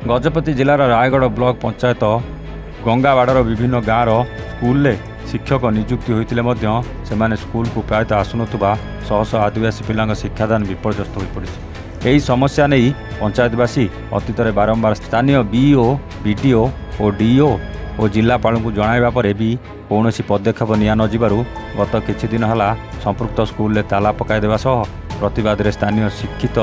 Gajapati जिलार Raigarh block panchayat गंगावाड़र विभिन्न गाँवर school शिक्षक नियुक्ति होते से स्कूल को प्रायतः आसुनुवा शह शह आदिवासी पिला शिक्षादान विपर्यस्त हो पड़ी। यही समस्या नहीं पंचायतवासी अतीत में बारंबार स्थानीय बीओ बीडीओ और डीओ और जिलापाल को जणाइबा परे भी कौन पदक्षेप निया न जिबारु गत किछि दिन हला संपृक्त स्कूल ताला पकाई देवा सह प्रतिवाद रे स्थानीय शिक्षित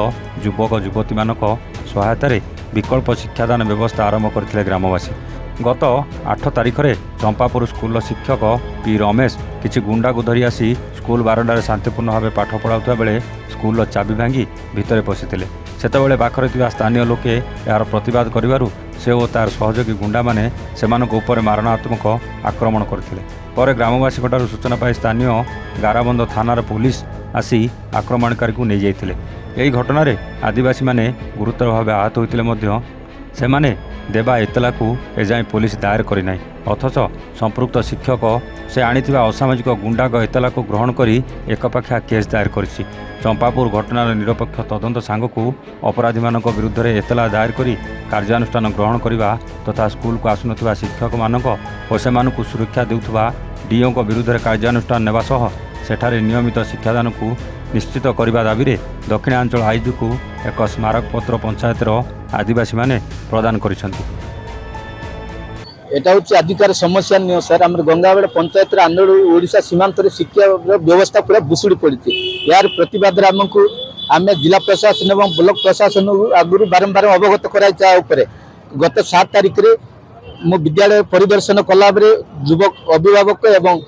युवक युवती मानक सहायतार विकल्प शिक्षादान व्यवस्था आरंभ करथिले ग्रामवासी। गत 8 तारिख में चंपापुर स्कूल शिक्षक पी रमेश किछि गुंडा को धरी आसी स्कूल बारंडार शांतिपूर्ण भाव पाठ पढ़ाउता बेले स्कूल चाबी भांगी भितर पशिथिले। सेतेबेले पाखरे थिबा स्थानीय लोके यार प्रतिवाद करिवारु से और तार सहयोगी गुंडा माने सेमानक उपर मारणात्मक आक्रमण करथिले। पर ग्रामवासी ठारू सूचना पाई स्थानीय गाराबंद थानार पुलिस आसी आक्रमणकारी को नहीं जाइथिले। यही घटना रे आदिवासी माने गुरुतर भाव आहत होइतिले सेमाने देवा एतला को एजाएं पुलिस दायर करिनाई। अथच संपृक्त शिक्षक से आनिथिबा असामाजिक गुंडा एतला को ग्रहण करी एकपाखिया केस दायर करिछि। चंपापुर घटनार निरपेक्ष तदंत सांगकू अपराधी मानक विरुद्ध रे एतला दायर करी कार्यानुष्ठान ग्रहण करिबा तथा स्कूल को आसुनथिबा शिक्षक मानक और सेमानकू सुरक्षा देउथबा डीओ को विरुद्ध रे कार्यानुष्ठान नेबा सह सेठारे नियमित शिक्षादान को निश्चित करने दाबी में दक्षिणांचल आईजी को एक स्मारक पत्र पंचायतर आदिवासी माने प्रदान करिसेंती। एटा हूँ अधिकार समस्या नहीं सर आम गंगावाड़ पंचायत आंदोलन ओडिशा सीमांत शिक्षा व्यवस्था पूरा भुशुड़ी पड़ी। यार प्रतिवाद आमको आम जिला प्रशासन और ब्लॉक प्रशासन आगुरी बारंबार अवगत कराई। गत 7 तारिख में मो विद्यालय परिदर्शन कला युवक अभिभावक एवं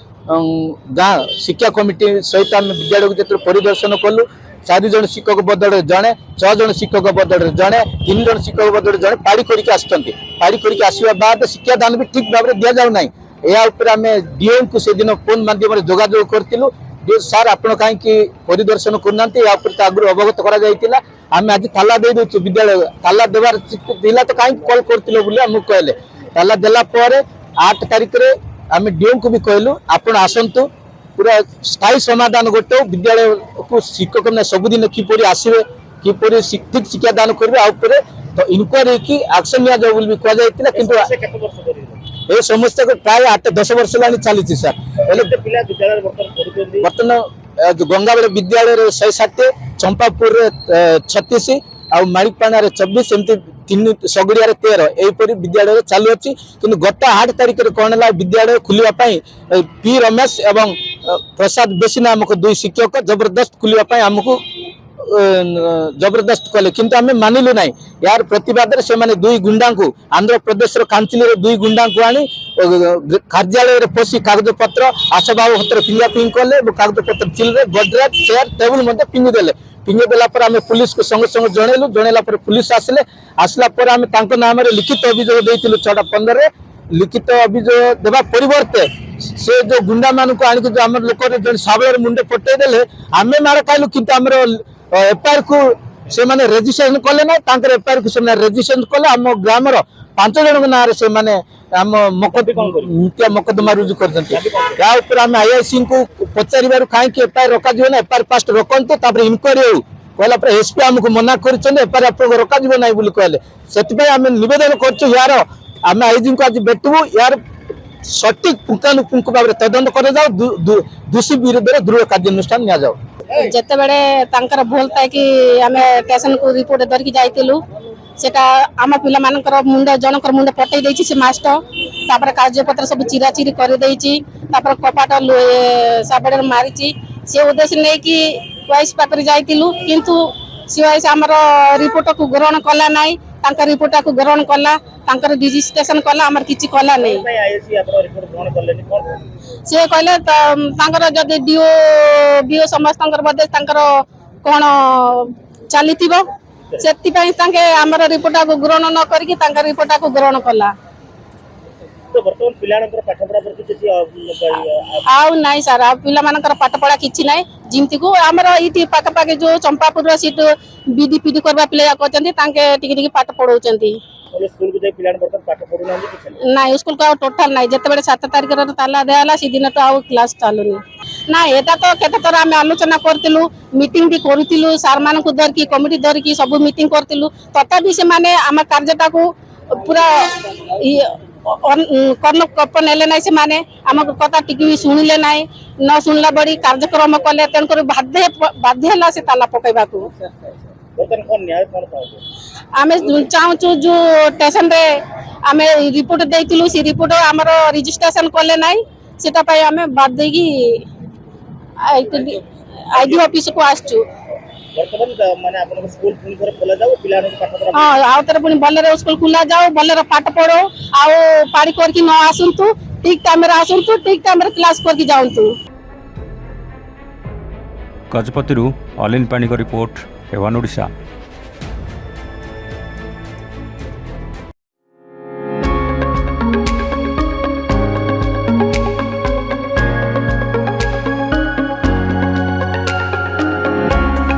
गाँ शिक्षा कमिटी सहित आम विद्यालय को जो परिदर्शन कलु 4 जन शिक्षक बदल जड़े 6 जन शिक्षक बदल जड़े 3 जन शिक्षक बदल जड़े पाड़ी करके पाड़ी करके आसवा बाद शिक्षादान भी ठीक भाव में दि जाऊ ना। या आम डीओ को से दिन फोन माध्यम जोगाजोग करूँ सार आपड़ कहीं परिदर्शन करना आगुरी अवगत कराम आज ताला दे दूँ विद्यालय ताला देवार तो कहीं कल करूँ कहले ताला देलापर 8 तारिख में आम डीओ को भी कहलु आपण आसतु पूरा स्थायी समाधान गोटे विद्यालय को शिक्षक मैंने सबुदिन किपर आसवे किपर ठीक शिक्षादान करेंगे तो इनक्वारी की एक्शन निया जाऊ भी कहला कि समस्या को प्राय 8-10 वर्ष ला चली सर। बर्तमान गंगावाड़ विद्यालय 160 चंपापुर 36 आ माणिकपाड़ा 24 एमती 3 सगड़िया 13 यहीपरी विद्यालय चालू अच्छी कि गत 8 तारिख में कौन है विद्यालय खुलवाई पी रमेश एवं प्रसाद बेसी नामक 2 शिक्षक जबरदस्त खुलवाई आमको जबरदस्त कले किंतु आम मानिलु ना। यार प्रतिवाद से मैंने 2 गुंडा को आंध्र प्रदेश कांचिल 2 गुंडा को आनी कार्यालय पशि कागज पत्र आसबाब हतर फिंगा फिंग कले कागज पत्र चिल्ले गडरेज चेयर टेबुल फिंगीदेले फिंगीदेला पुलिस को संगे संगे जनइलु जनइला पुलिस आसला आम नाम लिखित अभियोग देइतिलु 6-15 लिखित अभियोग देवा परिवर्ते से जो गुंडा मान को आनिक जो आम लोक जो साबल मुंडे पटेदेले आम माड़ खाइलु किंतु आम एफआईआर को से माने रेजिस्ट्रेशन कले ना एफआईआर को से रेजिस्ट्रेशन कले आम ग्रामर 5 जन ना से माने आम मकदमा रुजु कर आम आईआईसी को पचार कहीं एफआईआर रखा ना एफआईआर फास्ट रखते इनक्वारी हो कहला एसपी आमको मना कर एफआईआर आप रखा ना कहले से आम नवेदन कर यार आम आईजी को आज भेटू यार सठिक पुंखानुपुंख भाव में तदंत कर दोषी विरुद्ध में दृढ़ कार्यानुष्ठान नि जाओ। जिते बड़े भूल था कि आम स्टेशन को रिपोर्ट धरिकी जाइलु सेटा आम पिला मानकर मुंड जनकर मुंड पटई देछि से मास्टर कार्यपत्र सब चिरा चिरी कर देछि कपाट साबड़ मारी से उद्देश्य नहीं कि वाइस पाकर जाइलु किंतु सीवाइस आमर रिपोर्ट को ग्रहण कला नाई रिपोर्ट को ग्रहण कला रजिस्ट्रेशन कला आमर किछि कला नहीं से कहले जदि डीओ बीओ समस्त बदे कौन चली से आमर रिपोर्ट को ग्रहण न करिकी रिपोर्ट को ग्रहण कला आउ नाई सर आ पिला मानकर पाठ पढ़ा किछि नाई जिमती को आमर इटी पाखापाखि जो चंपापुर सीट बीडी पीडी करबा पिला कहचंती तांके टिकी पाठ पढ़ौचंती स्कूल को पिला पाठ पढ़ुना ना स्कूल का टोटल नाई जते 7 तारिख ताला देला सी दिन तो आउ क्लास चालुनी। ନା ଏଟା ତ କେତେଥର ଆମେ ଆଲୋଚନା କରିଥିଲୁ, ମିଟିଂ ବି କରିଥିଲୁ, ସାର୍ ମାନଙ୍କୁ ଧରିକି କମିଟି ଧରିକି ସବୁ ମିଟିଂ କରିଥିଲୁ, ତଥାପି ସେମାନେ ଆମ କାର୍ଯ୍ୟଟାକୁ ପୁରା କର୍ଣ୍ଣକପ ନେଲେ ନାହିଁ। ସେମାନେ ଆମ କଥା ଟିକେ ବି ଶୁଣିଲେ ନାହିଁ, ନ ଶୁଣିଲା ବଳି କାର୍ଯ୍ୟକ୍ରମ କଲେ। ତେଣୁକରି ବାଧ୍ୟ ହେଲା ସେ ତାଲା ପକେଇବାକୁ। ଆମେ ଚାହୁଁଛୁ ଯୋଉ ଷ୍ଟେସନରେ ଆମେ ରିପୋର୍ଟ ଦେଇଥିଲୁ, ସେ ରିପୋର୍ଟ ଆମର ରେଜିଷ୍ଟ୍ରେସନ କଲେ ନାହିଁ, ସେଟା ପାଇଁ ଆମେ ବାଦ ଦେଇକି ଆଇଡି ଅଫିସକୁ ଆସିଛୁ। ହଁ, ଆଉ ଥରେ ପୁଣି ଭଲରେ ସ୍କୁଲ ଖୋଲା ଯାଉ, ଭଲରେ ପାଠ ପଢୁ, ଆଉ ପାଳି କରିକି ନ ଆସନ୍ତୁ, ଠିକ ଟାଇମରେ ଆସନ୍ତୁ, ଠିକ ଟାଇମରେ କ୍ଲାସ କରିକି ଯାଆନ୍ତୁ। ଗଜପତିରୁ ଅଲିନ ପାଣିଙ୍କ ରିପୋର୍ଟ, ଏୱାନ୍ ଓଡ଼ିଶା।